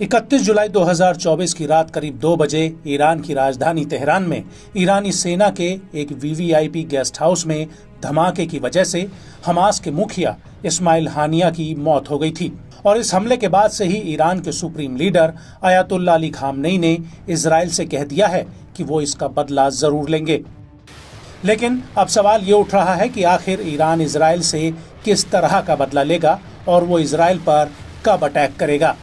31 जुलाई 2024 की रात करीब 2 बजे ईरान की राजधानी तेहरान में ईरानी सेना के एक वीवीआईपी गेस्ट हाउस में धमाके की वजह से हमास के मुखिया इस्माइल हानिया की मौत हो गई थी और इस हमले के बाद से ही ईरान के supreme leader Ayatollah Ali Khamenei ने इजराइल से कह दिया है कि वो इसका बदला जरूर लेंगे। लेकिन अब सवाल ये उठ रहा है कि आखिर ईरान इजराइल से किस तरह का बदला लेगा और वो इजराइल पर कब अटैक करेगा।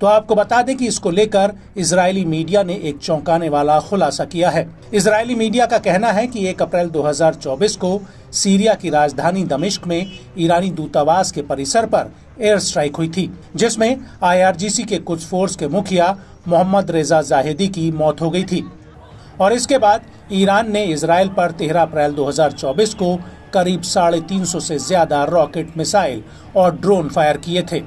तो आपको बता दें कि इसको लेकर इजरायली मीडिया ने एक चौंकाने वाला खुलासा किया है। इजरायली मीडिया का कहना है कि 1 अप्रैल 2024 को सीरिया की राजधानी दमिश्क में ईरानी दूतावास के परिसर पर एयर स्ट्राइक हुई थी, जिसमें IRGC के कुछ फोर्स के मुखिया मोहम्मद रेजा जाहिदी की मौत हो गई थी और इसके बाद ईरान ने इजराइल पर 13 अप्रैल 2024 को करीब 350 से ज्यादा रॉकेट, मिसाइल और ड्रोन फायर किए थे।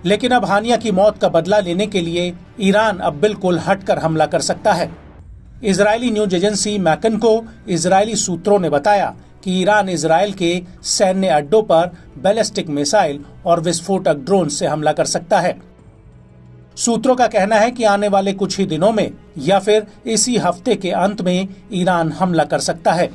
लेकिन अब हानिया की मौत का बदला लेने के लिए ईरान अब बिल्कुल हटकर हमला कर सकता है। इजरायली न्यूज एजेंसी मैकन को इजरायली सूत्रों ने बताया कि ईरान इजराइल के सैन्य अड्डों पर बैलिस्टिक मिसाइल और विस्फोटक ड्रोन से हमला कर सकता है। सूत्रों का कहना है कि आने वाले कुछ ही दिनों में या फिर इसी हफ्ते के अंत में ईरान हमला कर सकता है।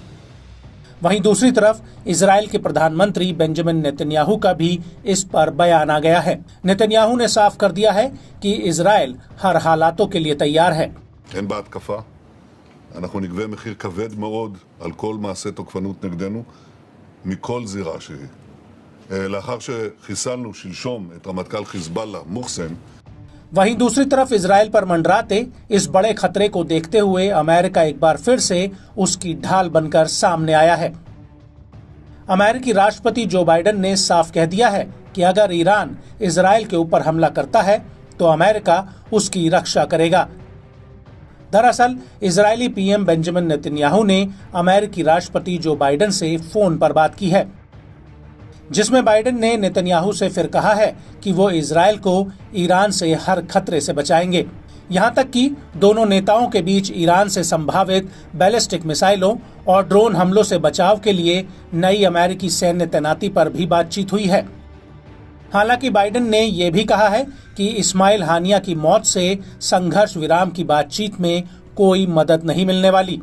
वहीं दूसरी तरफ इजराइल के प्रधानमंत्री बेंजामिन नेतन्याहू का भी इस पर बयान आ गया है। नेतन्याहू ने साफ कर दिया है कि इजराइल हर हालातों के लिए तैयार है। אין בהתקפה, אנחנו נגבה מחיר כבד מאוד על כל מעשה תוקפנות נגדנו מכל זירה שהיא. לאחר שחיסלנו שלשום את רמטכ"ל חיזבאללה מוחסן, वहीं दूसरी तरफ इजराइल पर मंडराते इस बड़े खतरे को देखते हुए अमेरिका एक बार फिर से उसकी ढाल बनकर सामने आया है। अमेरिकी राष्ट्रपति जो बाइडेन ने साफ कह दिया है कि अगर ईरान इजराइल के ऊपर हमला करता है तो अमेरिका उसकी रक्षा करेगा। दरअसल इजरायली पीएम बेंजामिन नेतन्याहू ने अमेरिकी राष्ट्रपति जो बाइडेन से फोन पर बात की है, जिसमें बाइडेन ने नेतन्याहू से फिर कहा है कि वो इजराइल को ईरान से हर खतरे से बचाएंगे। यहां तक कि दोनों नेताओं के बीच ईरान से संभावित बैलिस्टिक मिसाइलों और ड्रोन हमलों से बचाव के लिए नई अमेरिकी सैन्य तैनाती पर भी बातचीत हुई है। हालांकि बाइडेन ने यह भी कहा है कि इस्माइल हानिया की मौत से संघर्ष विराम की बातचीत में कोई मदद नहीं मिलने वाली।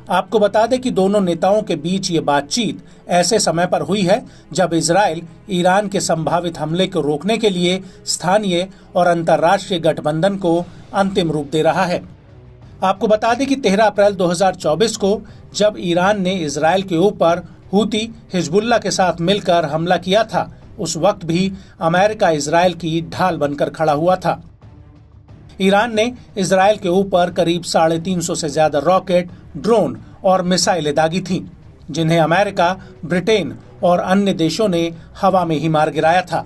आपको बता दें कि दोनों नेताओं के बीच ये बातचीत ऐसे समय पर हुई है जब इजराइल ईरान के संभावित हमले को रोकने के लिए स्थानीय और अंतर्राष्ट्रीय गठबंधन को अंतिम रूप दे रहा है। आपको बता दें कि 13 अप्रैल 2024 को जब ईरान ने इजराइल के ऊपर हूती हिजबुल्लाह के साथ मिलकर हमला किया था, उस वक्त भी अमेरिका इजराइल की ढाल बनकर खड़ा हुआ था। ईरान ने इजराइल के ऊपर करीब 350 से ज्यादा रॉकेट, ड्रोन और मिसाइलें दागी थीं, जिन्हें अमेरिका, ब्रिटेन और अन्य देशों ने हवा में ही मार गिराया था।